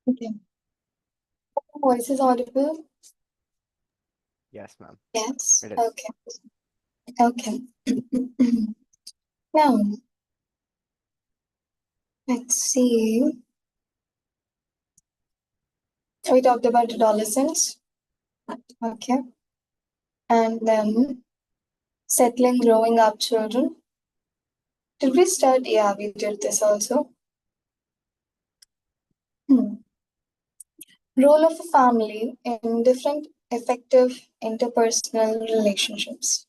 Okay. Voice is audible? Yes, ma'am. Yes. It is. Okay. Okay. Now, let's see. We talked about adolescence. Okay. And then settling growing up children. Did we start? Yeah, we did this also. Role of a family in different effective interpersonal relationships.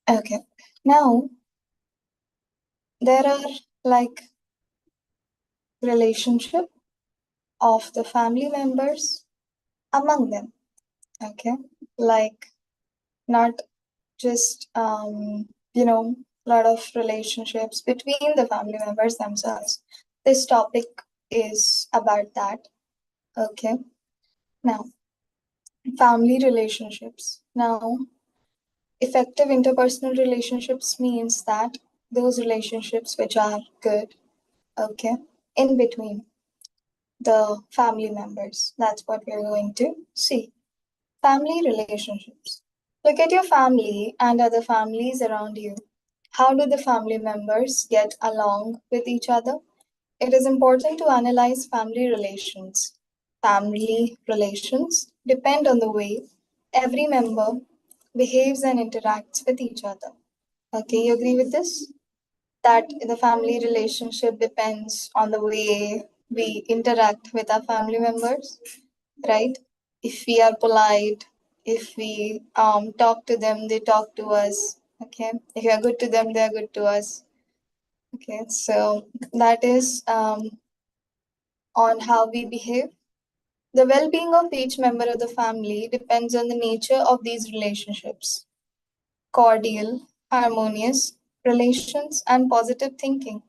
Okay. Now, there are like relationship of the family members among them. Okay. Like not just a lot of relationships between the family members themselves. This topic is about that. Okay. Now, family relationships. Now, effective interpersonal relationships means that those relationships which are good, okay, in between the family members. That's what we're going to see. Family relationships. Look at your family and other families around you. How do the family members get along with each other? It is important to analyze family relations. Family relations depend on the way every member behaves and interacts with each other. Okay, you agree with this? That the family relationship depends on the way we interact with our family members, right? If we are polite, if we talk to them, they talk to us. Okay, if we are good to them, they are good to us. Okay, so that is on how we behave. The well being of each member of the family depends on the nature of these relationships. Cordial, harmonious relations and positive thinking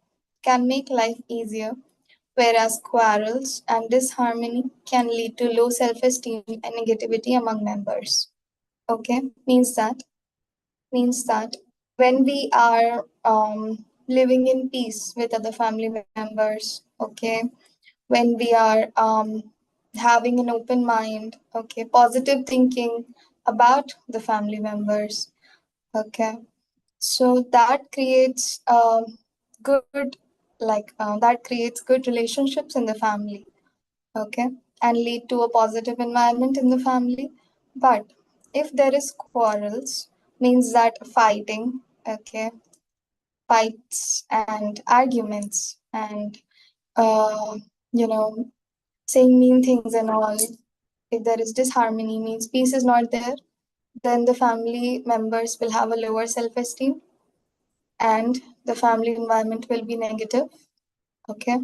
can make life easier, whereas quarrels and disharmony can lead to low self esteem and negativity among members. Okay, means that when we are living in peace with other family members, okay, when we are having an open mind, okay, positive thinking about the family members, okay, so that creates good that creates good relationships in the family, okay, and lead to a positive environment in the family. But if there is quarrels, means that fighting, okay, fights and arguments and uh, you know saying mean things and all, if there is disharmony, means peace is not there, then the family members will have a lower self-esteem and the family environment will be negative. Okay.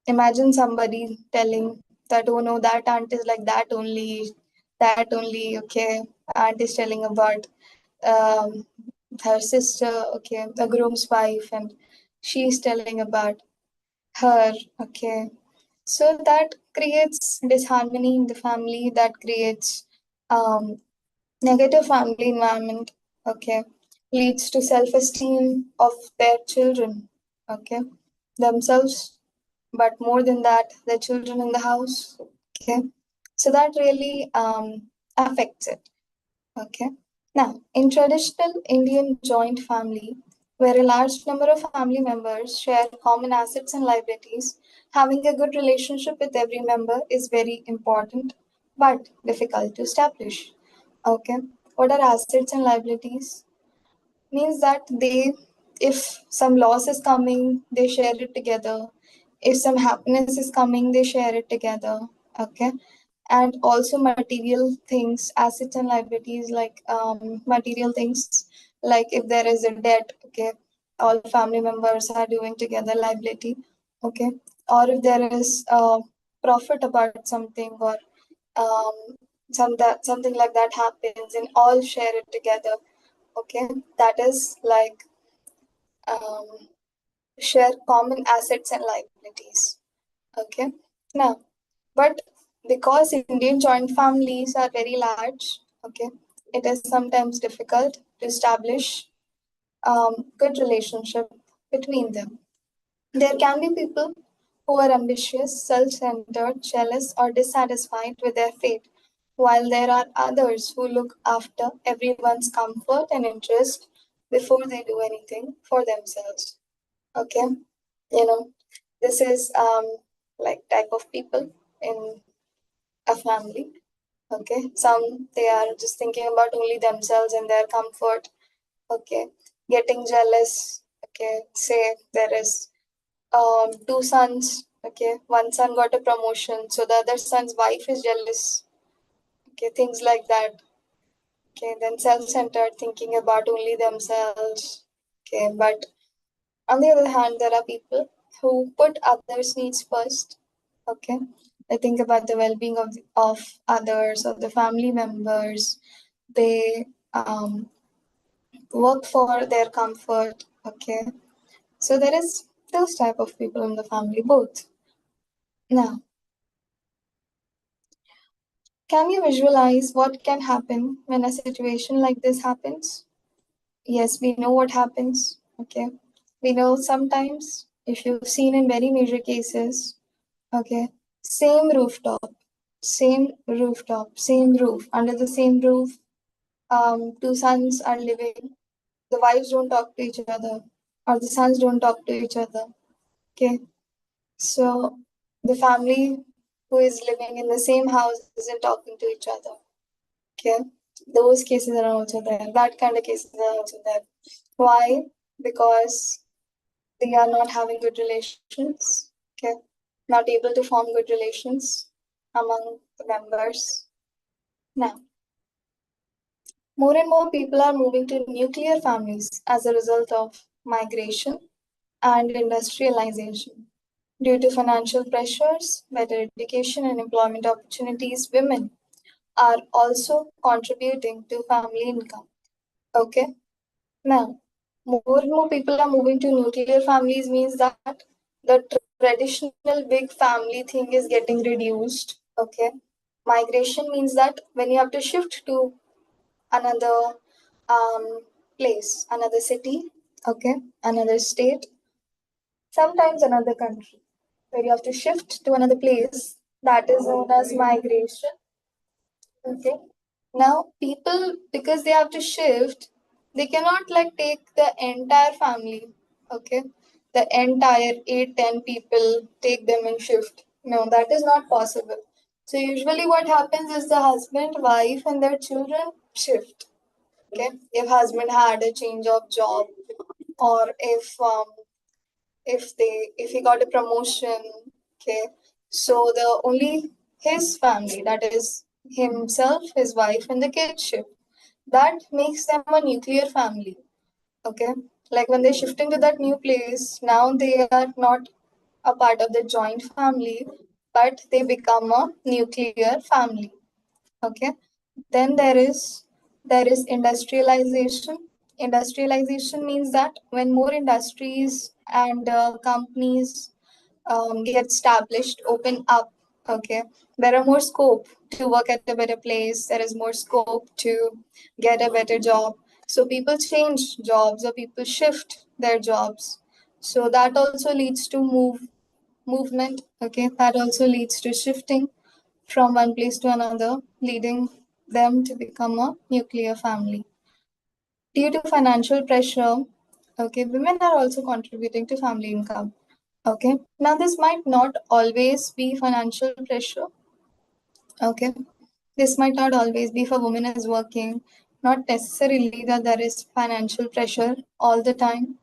Imagine somebody telling that, oh no, that aunt is like that only, okay. Aunt is telling about um, her sister, okay, the groom's wife, and she's telling about her, okay. So that creates disharmony in the family, that creates um, negative family environment, okay, leads to self-esteem of their children, okay, themselves, but more than that, the children in the house. Okay, so that really affects it. Okay, now in traditional Indian joint family, where a large number of family members share common assets and liabilities, having a good relationship with every member is very important but difficult to establish. Okay, what are assets and liabilities? Means that they, if some loss is coming, they share it together. If some happiness is coming, they share it together. Okay, and also material things, assets and liabilities, like material things, like if there is a debt, okay, all family members are doing together liability. Okay, or if there is profit about something, or um, something like that happens and all share it together. Okay, that is like um, share common assets and liabilities. Okay, now, but because Indian joint families are very large, okay, it is sometimes difficult to establish good relationship between them. There can be people who are ambitious, self centered, jealous, or dissatisfied with their fate, while there are others who look after everyone's comfort and interest before they do anything for themselves. Okay, you know, this is like type of people in a family. Okay, some they are just thinking about only themselves and their comfort. Okay, getting jealous. Okay, say there is two sons. Okay, one son got a promotion, so the other son's wife is jealous. Okay, things like that. Okay, then self-centered, thinking about only themselves. Okay, but on the other hand, there are people who put others' needs first. Okay, they think about the well-being of others, of the family members. They work for their comfort. Okay, so there is those type of people in the family both. Now, can you visualize what can happen when a situation like this happens? Yes, we know what happens. Okay, we know sometimes if you've seen in very major cases. Okay, same rooftop, same roof, under the same roof. Two sons are living. The wives don't talk to each other, or the sons don't talk to each other. Okay, so the family who is living in the same house isn't talking to each other. Okay, those cases are also there. That kind of cases are also there. Why? Because they are not having good relations. Okay, not able to form good relations among the members. Now, more and more people are moving to nuclear families as a result of migration and industrialization. Due to financial pressures, better education, and employment opportunities, women are also contributing to family income. Okay, now more and more people are moving to nuclear families means that the traditional big family thing is getting reduced. Okay, migration means that when you have to shift to another place, another city, okay, another state, sometimes another country, where you have to shift to another place, that is known as migration. Okay. Now, people, because they have to shift, they cannot like take the entire family. Okay. The entire 8, 10 people, take them and shift. No, that is not possible. So, usually, what happens is the husband, wife, and their children shift. Okay. If husband had a change of job, or if he got a promotion, okay, so the only his family, that is himself, his wife, and the kids shift. That makes them a nuclear family. Okay, like when they're shifting to that new place, now they are not a part of the joint family, but they become a nuclear family. Okay, then there is industrialization. Industrialization means that when more industries and companies get established, open up, okay, there are more scope to work at a better place. There is more scope to get a better job. So people change jobs or people shift their jobs. So that also leads to movement. Okay, that also leads to shifting from one place to another, leading them to become a nuclear family. Due to financial pressure, okay, women are also contributing to family income. Okay, now this might not always be financial pressure. Okay, this might not always be for women as working, not necessarily that there is financial pressure all the time.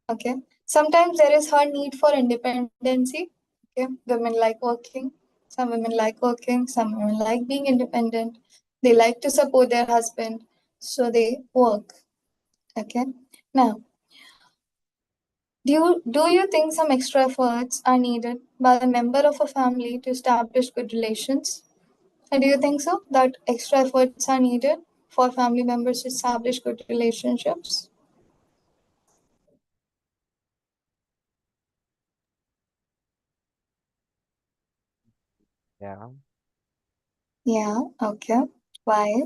Okay, sometimes there is her need for independency. Okay, women like working, some women like working, some women like being independent. They like to support their husband, so they work. Okay, now do you think some extra efforts are needed by a member of a family to establish good relations? And do you think so that extra efforts are needed for family members to establish good relationships? Yeah. Yeah, okay. Why?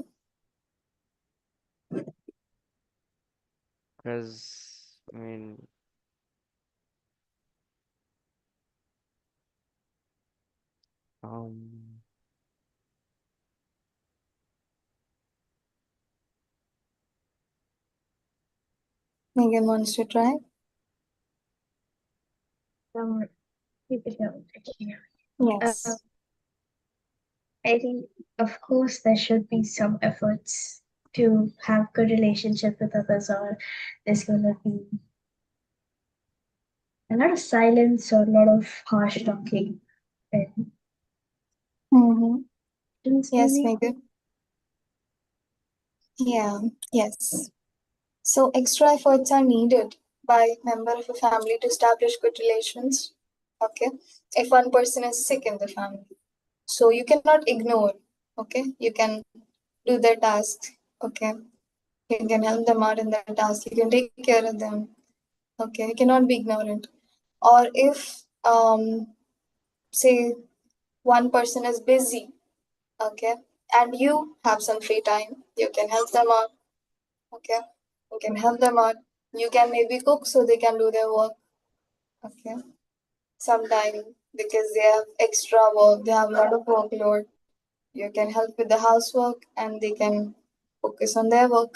Because, I mean, Um, Megan wants to try. Keep it down. Okay. Yes. I think, of course, there should be some efforts to have good relationship with others, or there's gonna be a lot of silence or a lot of harsh talking. And Mm-hmm. Yes, maybe. Megan. Yeah. Yes. So extra efforts are needed by member of a family to establish good relations. Okay. If one person is sick in the family, so you cannot ignore. Okay. You can do their tasks. Okay. You can help them out in their tasks. You can take care of them. Okay. You cannot be ignorant. Or if say one person is busy, okay, and you have some free time, you can help them out. Okay. You can help them out. You can maybe cook so they can do their work. Okay. Sometime because they have extra work, they have a lot of workload. You can help with the housework and they can focus on their work.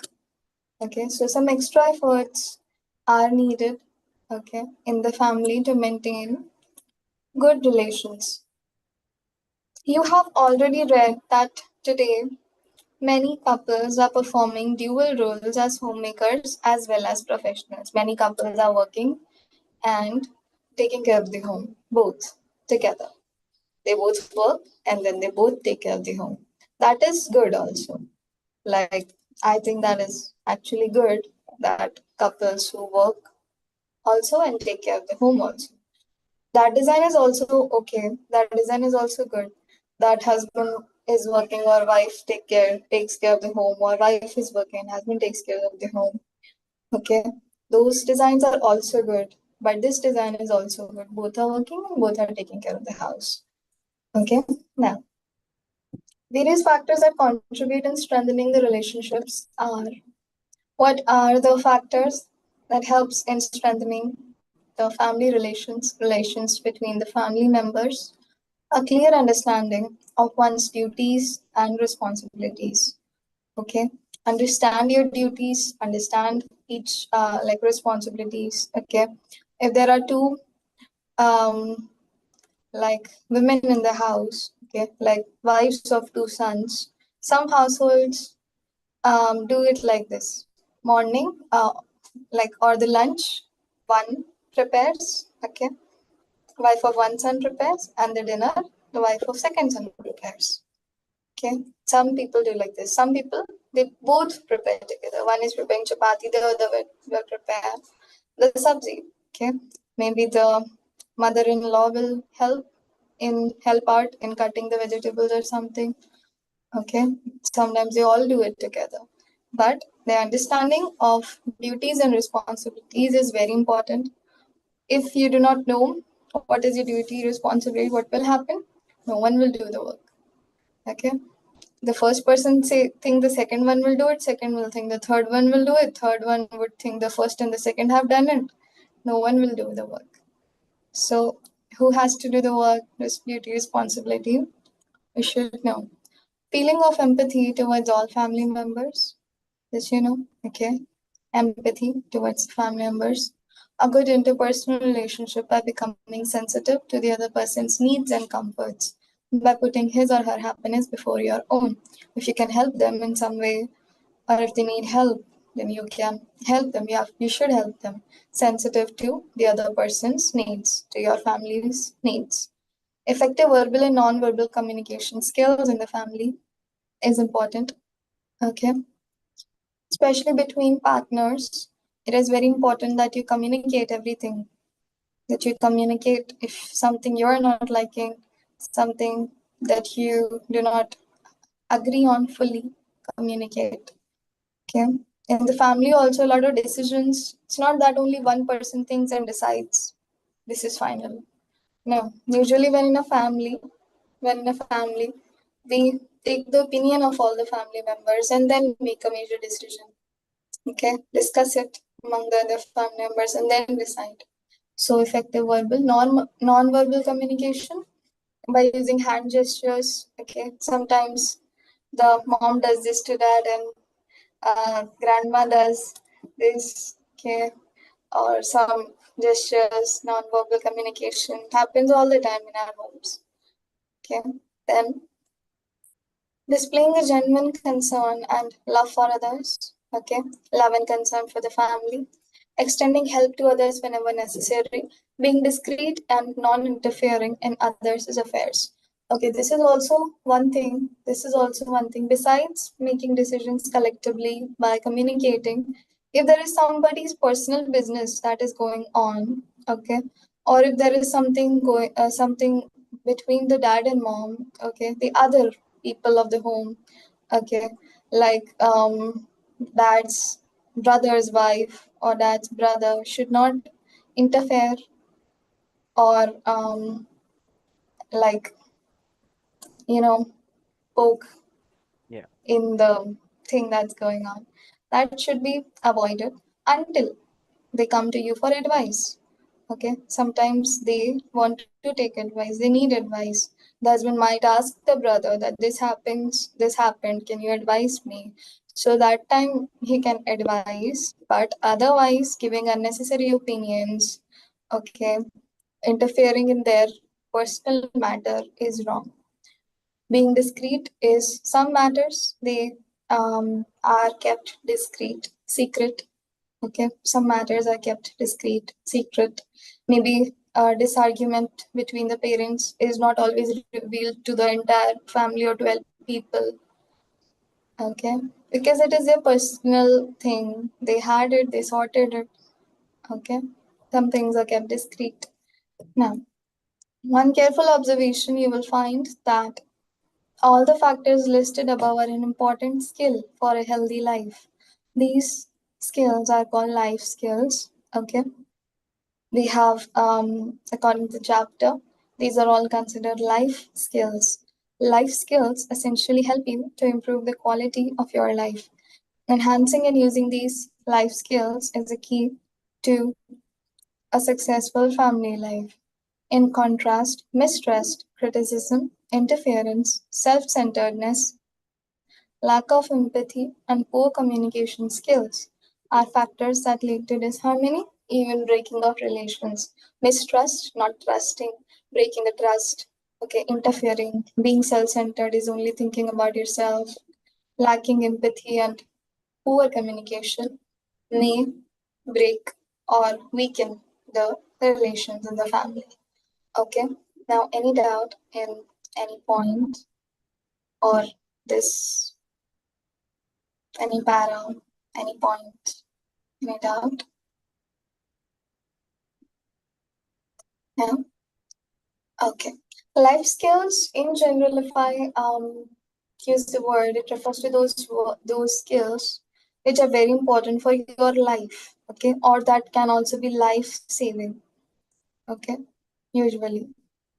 Okay. So some extra efforts are needed, okay, in the family to maintain good relations. You have already read that today many couples are performing dual roles as homemakers as well as professionals. Many couples are working and taking care of the home, both together. They both work and then they both take care of the home. That is good also. Like, I think that is actually good that couples who work also and take care of the home also. That design is also okay. That design is also good. That husband is working or wife takes care of the home, or wife is working, husband takes care of the home. Okay. Those designs are also good. But this design is also good. Both are working and both are taking care of the house. Okay. Now, various factors that contribute in strengthening the relationships are, what are the factors that helps in strengthening the family relations between the family members? A clear understanding of one's duties and responsibilities. Okay, understand your duties, understand each like responsibilities. Okay, if there are two um like women in the house, okay, like wives of two sons, some households do it like this: morning, like, or the lunch, one prepares, okay, wife of one son prepares, and the dinner, the wife of second son prepares. Okay, some people do like this. Some people, they both prepare together. One is preparing chapati, the other will prepare the sabzi. Okay, maybe the mother-in-law will help out in cutting the vegetables or something. Okay, sometimes they all do it together. But the understanding of duties and responsibilities is very important. If you do not know what is your duty, responsibility, what will happen? No one will do the work. Okay. The first person say think the second one will do it, second will think the third one will do it, third one would think the first and the second have done it. No one will do the work. So who has to do the work? This duty, responsibility. We should know. Feeling of empathy towards all family members. This you know, okay. Empathy towards family members. A good interpersonal relationship by becoming sensitive to the other person's needs and comforts, by putting his or her happiness before your own. If you can help them in some way, or if they need help, then you can help them. You should help them. Sensitive to the other person's needs, to your family's needs. Effective verbal and non-verbal communication skills in the family is important. Okay. Especially between partners, it is very important that you communicate everything. That you communicate if something you're not liking, something that you do not agree on fully, communicate. Okay. In the family, also, a lot of decisions. It's not that only one person thinks and decides this is final. No. Usually, when in a family, we take the opinion of all the family members and then make a major decision. Okay. Discuss it among the other family members and then decide. So effective verbal, non-verbal communication. by using hand gestures. Okay, sometimes the mom does this to dad and grandma does this. Okay, or some gestures, non-verbal communication happens all the time in our homes. Okay, then displaying a genuine concern and love for others. Okay, love and concern for the family, extending help to others whenever necessary, being discreet and non-interfering in others' affairs. Okay, this is also one thing. This is also one thing. Besides making decisions collectively by communicating, if there is somebody's personal business that is going on, okay, or if there is something between the dad and mom, okay, the other people of the home, okay, like dad's brother's wife or dad's brother should not interfere or like poke Yeah. in the thing that's going on. That should be avoided until they come to you for advice. Okay, sometimes they want to take advice, they need advice. The husband might ask the brother that this happened, can you advise me? So that time he can advise, but otherwise, giving unnecessary opinions, okay, interfering in their personal matter is wrong. Being discreet is some matters they are kept discreet, secret. Okay, some matters are kept discreet, secret. Maybe a disargument between the parents is not always revealed to the entire family or 12 people. Okay, because it is their personal thing. They had it, they sorted it. Okay, some things are kept discreet. Now, one careful observation you will find that all the factors listed above are an important skill for a healthy life. These skills are called life skills. Okay. We have, according to the chapter, these are all considered life skills. Life skills essentially help you to improve the quality of your life. Enhancing and using these life skills is a key to a successful family life. In contrast, mistrust, criticism, interference, self centeredness, lack of empathy, and poor communication skills are factors that lead to disharmony, even breaking of relations. Mistrust, not trusting, breaking the trust, okay, interfering, being self centered is only thinking about yourself, lacking empathy and poor communication may break or weaken the relations in the family. Okay, now any doubt in any point or this, any para, any point, any doubt? Yeah, okay. Life skills in general, if I use the word, it refers to those skills which are very important for your life, okay, or that can also be life saving, okay, usually.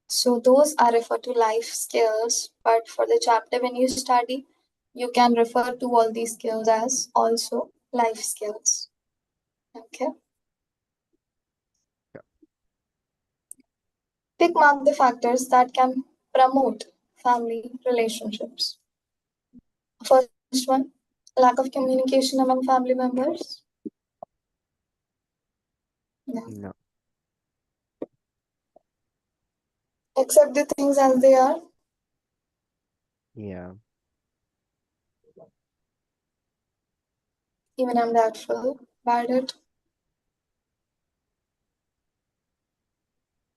So those are referred to life skills, but for the chapter when you study, you can refer to all these skills as also life skills. Okay. Yeah. Tick mark the factors that can promote family relationships. First one, lack of communication among family members. Yeah. No. Accept the things as they are. Yeah. Even I'm doubtful about it.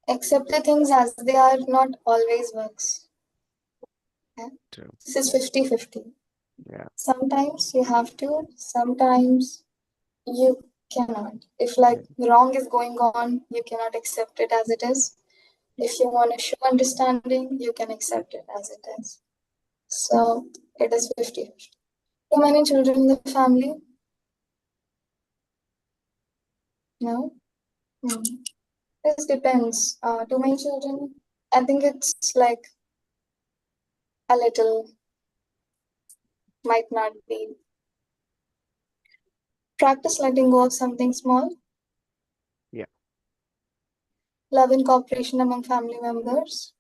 Accept the things as they are not always works. Okay? True. This is 50-50. Yeah. Sometimes you have to, sometimes you cannot. If like wrong is going on, you cannot accept it as it is. If you want to show understanding, you can accept it as it is. So it is 50-50. Too many children in the family? No? This depends. Too many children? I think it's like a little, might not be. Practice letting go of something small. Yeah. Love and cooperation among family members.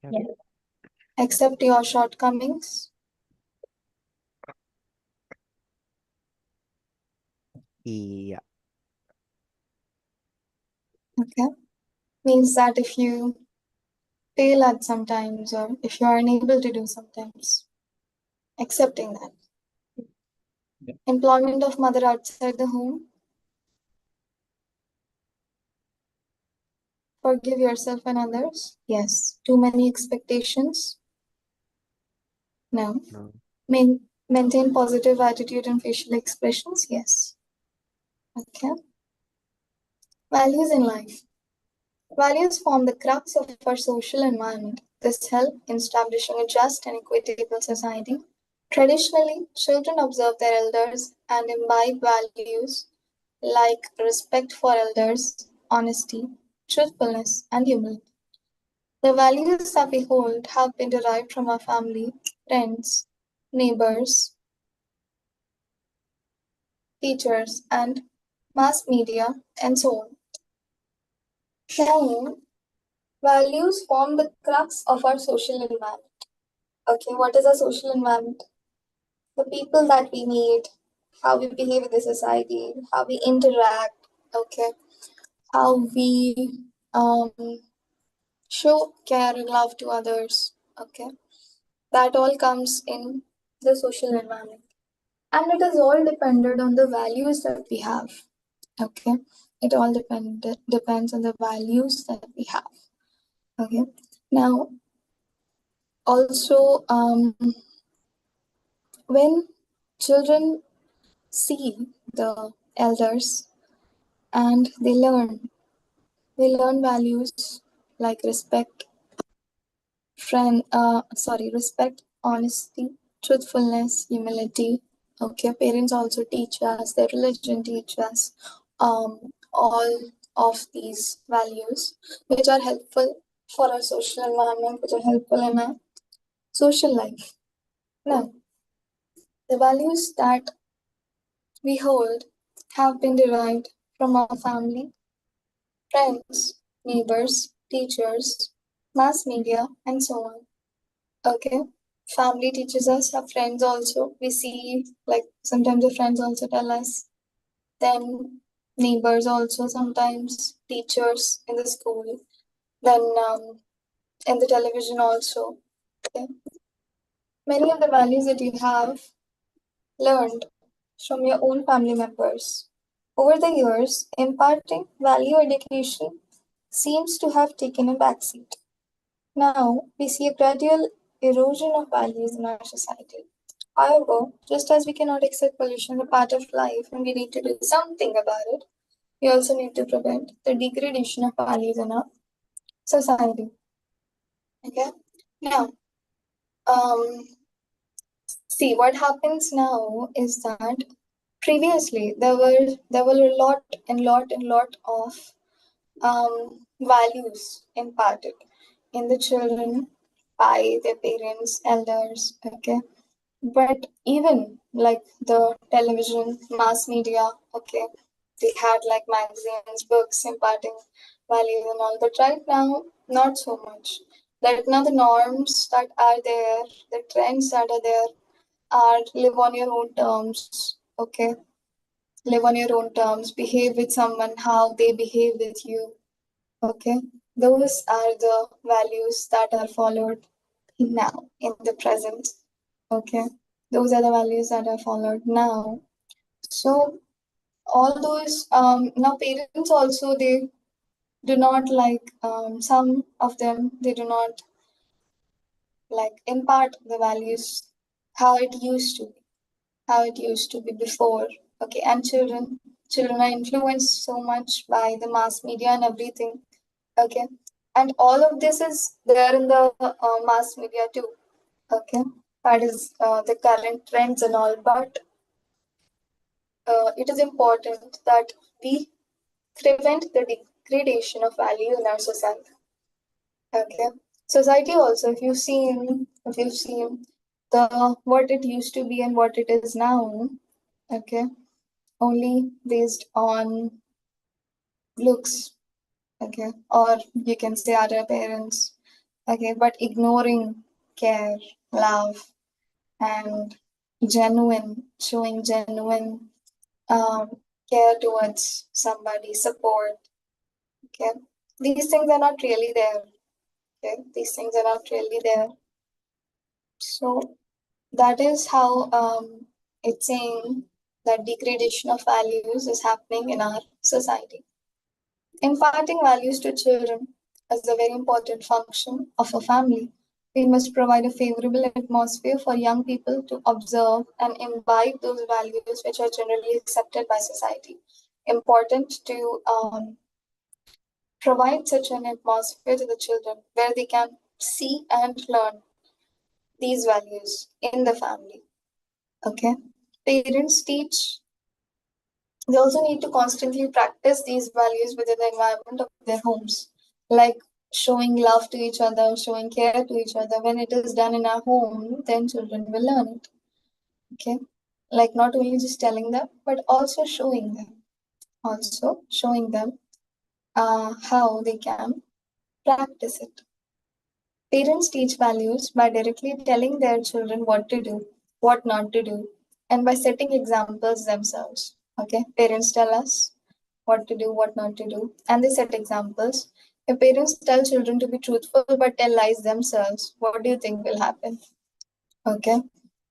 Yep. Yeah. Accept your shortcomings. Yeah. Okay. Means that if you fail at sometimes or if you are unable to do sometimes, accepting that. Employment of mother outside the home. Forgive yourself and others. Yes. Too many expectations. No. No. Maintain positive attitude and facial expressions. Yes. Okay. Values in life. Values form the crux of our social environment. This helps in establishing a just and equitable society. Traditionally, children observe their elders and imbibe values like respect for elders, honesty, truthfulness, and humility. The values that we hold have been derived from our family, friends, neighbors, teachers, and mass media, and so on. Now, values form the crux of our social environment. Okay, what is our social environment? The people that we meet, how we behave in the society, how we interact, okay, how we um, show care and love to others, okay. That all comes in the social environment. And it is all dependent on the values that we have, okay. It all depends on the values that we have, okay. Now, also, when children see the elders and they learn values like respect, honesty, truthfulness, humility. Okay, parents also teach us, their religion teach us all of these values which are helpful for our social environment, which are helpful in our social life. Now, the values that we hold have been derived from our family, friends, neighbors, teachers, mass media, and so on. Okay. Family teaches us, our friends also. We see, like, sometimes the friends also tell us. Then, neighbors also sometimes, teachers in the school. Then, in the television also. Okay. Many of the values that you have learned from your own family members. Over the years, imparting value education seems to have taken a backseat. Now, we see a gradual erosion of values in our society. However, just as we cannot accept pollution as a part of life and we need to do something about it, we also need to prevent the degradation of values in our society. Okay? Now, um, see what happens now is that previously there were a lot of values imparted in the children by their parents, elders, okay. But even like the television, mass media, okay, they had like magazines, books imparting values and all. But right now, not so much. Right now, the norms that are there, the trends that are there, are live on your own terms, okay. Live on your own terms. Behave with someone how they behave with you, okay. Those are the values that are followed now in the present, okay. Those are the values that are followed now. So all those now parents also, they do not like, some of them, they do not like impart the values how it used to be, before, okay. And children are influenced so much by the mass media and everything, okay. And all of this is there in the mass media too, okay. That is the current trends and all. But it is important that we prevent the degradation of value in our society, okay. Society also, if you've seen the what it used to be and what it is now, okay, only based on looks, okay, or you can say other parents, Okay, but ignoring care, love, and showing genuine care towards somebody, support. Okay, these things are not really there. Okay, these things are not really there. So that is how it's saying that degradation of values is happening in our society. Imparting values to children is a very important function of a family. We must provide a favorable atmosphere for young people to observe and imbibe those values which are generally accepted by society. Important to provide such an atmosphere to the children where they can see and learn these values in the family. Okay. Parents teach, they also need to constantly practice these values within the environment of their homes, like showing love to each other, showing care to each other. When it is done in our home, then children will learn it. Okay. Like not only just telling them, but also showing them. Also showing them how they can practice it. Parents teach values by directly telling their children what to do, what not to do, and by setting examples themselves. Okay, parents tell us what to do, what not to do, and they set examples. If parents tell children to be truthful but tell lies themselves, what do you think will happen? Okay,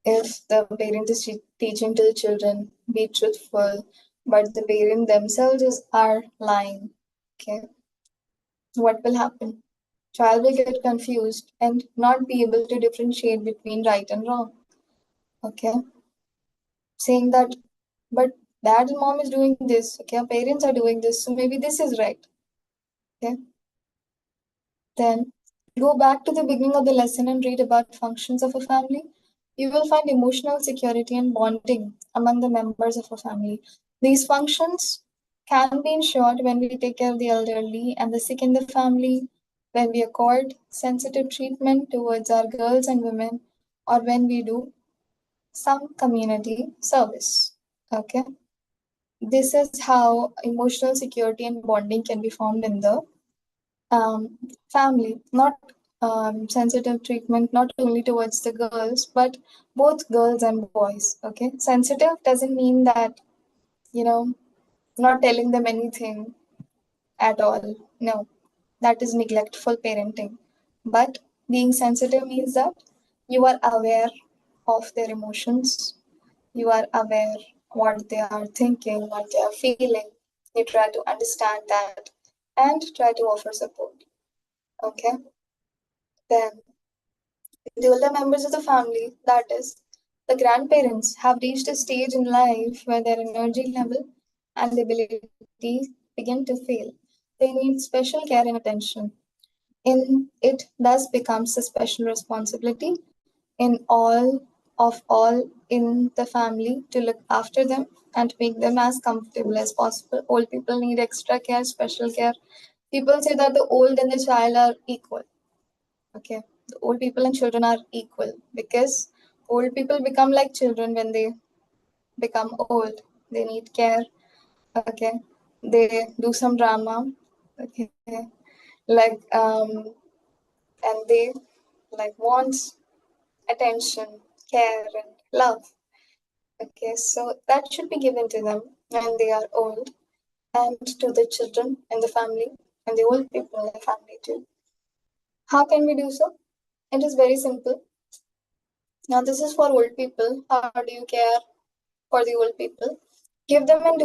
if the parent is teaching to the children, be truthful, but the parent themselves are lying, okay, what will happen? Child will get confused and not be able to differentiate between right and wrong. Okay. Saying that, but dad and mom is doing this. Okay. Our parents are doing this. So maybe this is right. Okay. Then go back to the beginning of the lesson and read about functions of a family. You will find emotional security and bonding among the members of a family. These functions can be ensured when we take care of the elderly and the sick in the family, when we accord sensitive treatment towards our girls and women, or when we do some community service. Okay. This is how emotional security and bonding can be formed in the family, not sensitive treatment, not only towards the girls, but both girls and boys. Okay, sensitive doesn't mean that, you know, not telling them anything at all. No, that is neglectful parenting. But being sensitive means that you are aware of their emotions, you are aware what they are thinking, what they are feeling. You try to understand that and try to offer support. Okay, then the older members of the family, that is, the grandparents, have reached a stage in life where their energy level and ability begin to fail. They need special care and attention. In it thus becomes a special responsibility in all in the family to look after them and make them as comfortable as possible. Old people need extra care, special care. People say that the old and the child are equal. Okay, the old people and children are equal because old people become like children when they become old. They need care. Okay, they do some drama. Okay, like and they like want attention, care, and love. Okay, so that should be given to them when they are old, and to the children in the family and the old people in the family too. How can we do so? It is very simple. Now, this is for old people. How do you care for the old people? Give them and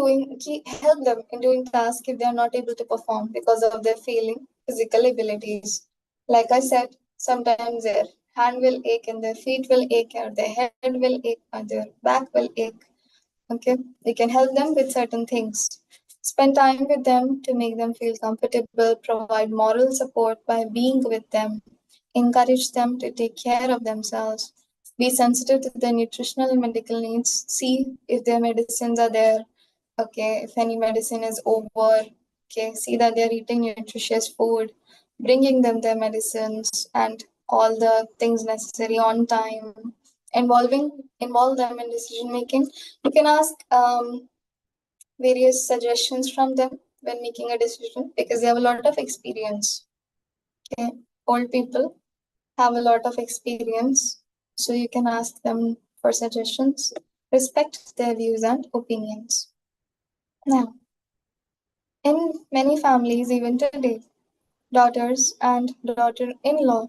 help them in doing tasks if they are not able to perform because of their failing physical abilities. Like I said, sometimes their hand will ache and their feet will ache or their head will ache or their back will ache. Okay, we can help them with certain things. Spend time with them to make them feel comfortable, provide moral support by being with them, encourage them to take care of themselves, be sensitive to their nutritional and medical needs, see if their medicines are there, okay, if any medicine is over, okay, see that they're eating nutritious food, bringing them their medicines and all the things necessary on time, involve them in decision making. You can ask various suggestions from them when making a decision because they have a lot of experience. Okay. old people have a lot of experience, so you can ask them for suggestions. Respect their views and opinions. Now, in many families, even today, daughters and daughter-in-law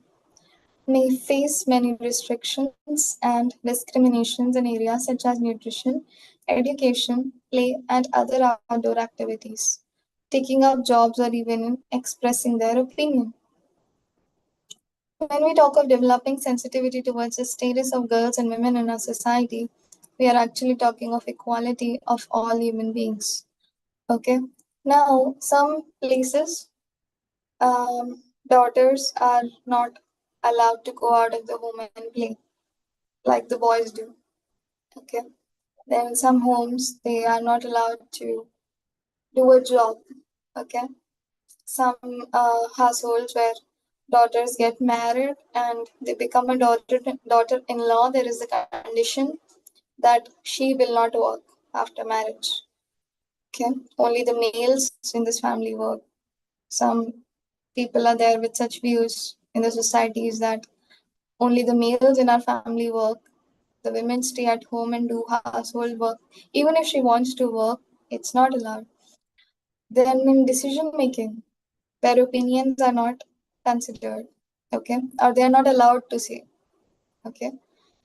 may face many restrictions and discriminations in areas such as nutrition, education, play, and other outdoor activities, taking up jobs or even expressing their opinion. When we talk of developing sensitivity towards the status of girls and women in our society, we are actually talking of equality of all human beings. Okay. Now, some places, daughters are not allowed to go out of the home and play like the boys do. Okay. Then in some homes, they are not allowed to do a job. Okay. Some households where daughters get married and they become a daughter-in-law, there is a condition that she will not work after marriage. Okay. Only the males in this family work. Some people are there with such views in the societies that only the males in our family work. The women stay at home and do household work. Even if she wants to work, it's not allowed. Then in decision making, their opinions are not considered, okay, or they are not allowed to say, okay,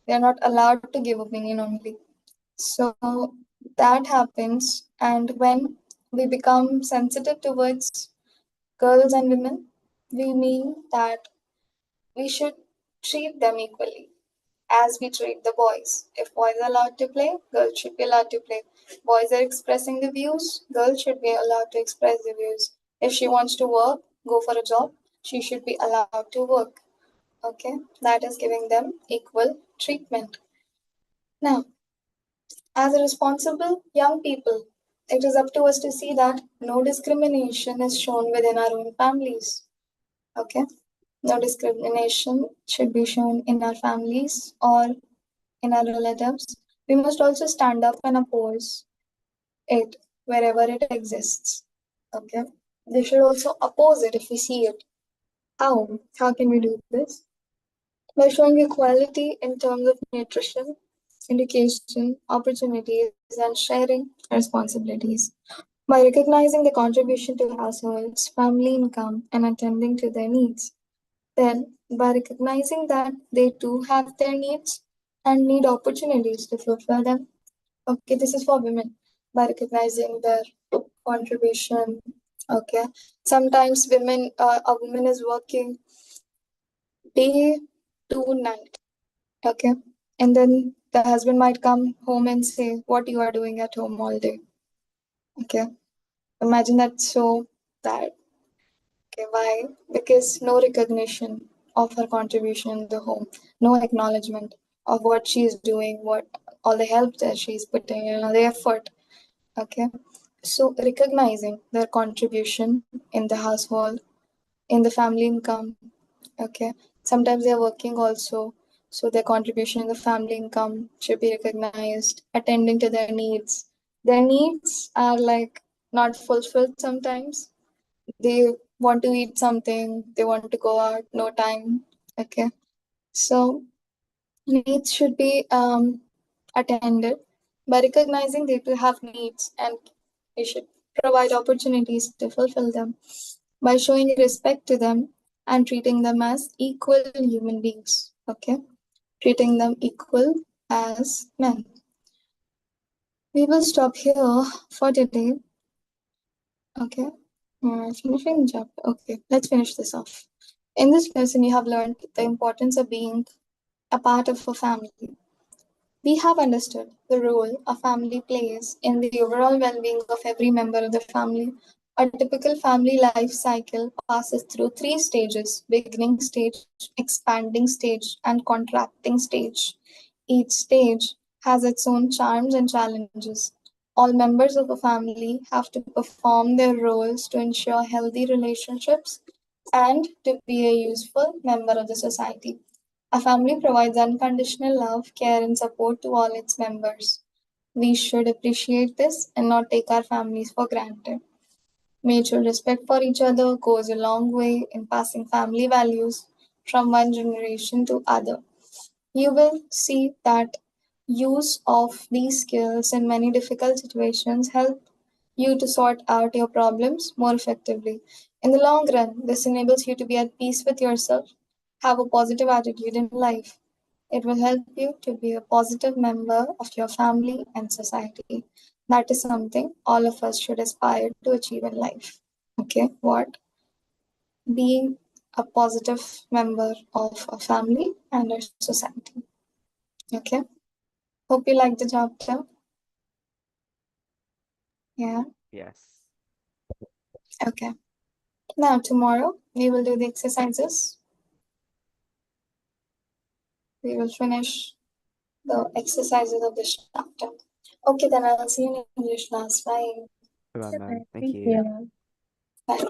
they are not allowed to give opinion only. So that happens, and when we become sensitive towards girls and women, we mean that we should treat them equally as we treat the boys. If boys are allowed to play, girls should be allowed to play. Boys are expressing the views, girls should be allowed to express the views. If she wants to work, go for a job, she should be allowed to work. Okay, that is giving them equal treatment. Now, as a responsible young people, it is up to us to see that no discrimination is shown within our own families. Okay, no discrimination should be shown in our families or in our relatives. We must also stand up and oppose it wherever it exists. Okay. They should also oppose it if we see it. How? How can we do this? By showing equality in terms of nutrition, education, opportunities, and sharing responsibilities. By recognizing the contribution to households, family income, and attending to their needs. Then, by recognizing that they too have their needs and need opportunities to fulfill them. Okay, this is for women. By recognizing their contribution. Okay, sometimes a woman is working day to night. Okay, and then the husband might come home and say, "What you are doing at home all day?" Okay, imagine that so bad. Okay, why? Because no recognition of her contribution in the home, no acknowledgement of what she's doing, what all the help that she's putting in, all the effort. Okay, so recognizing their contribution in the household, in the family income. Okay, sometimes they're working also, so their contribution in the family income should be recognized, attending to their needs. Their needs are like not fulfilled sometimes. They want to eat something, they want to go out, no time. Okay, so needs should be attended by recognizing they do have needs, and we should provide opportunities to fulfill them by showing respect to them and treating them as equal human beings. Okay, treating them equal as men. We will stop here for today. Okay, finishing the chapter. Okay, let's finish this off. In this lesson, you have learned the importance of being a part of a family. We have understood the role a family plays in the overall well being of every member of the family. A typical family life cycle passes through three stages: beginning stage, expanding stage, and contracting stage. Each stage has its own charms and challenges. All members of a family have to perform their roles to ensure healthy relationships and to be a useful member of the society. A family provides unconditional love, care, and support to all its members. We should appreciate this and not take our families for granted. Mutual respect for each other goes a long way in passing family values from one generation to other. You will see that use of these skills in many difficult situations help you to sort out your problems more effectively. In the long run, this enables you to be at peace with yourself, have a positive attitude in life. It will help you to be a positive member of your family and society. That is something all of us should aspire to achieve in life. Okay, what? Being a positive member of a family and a society. Okay, hope you like the chapter. Yeah, Yes. okay. Now, tomorrow we will do the exercises. We will finish the exercises of this chapter. Okay, then I'll see you in English class. Bye. Bye, ma'am. Thank Thank you. you. Bye.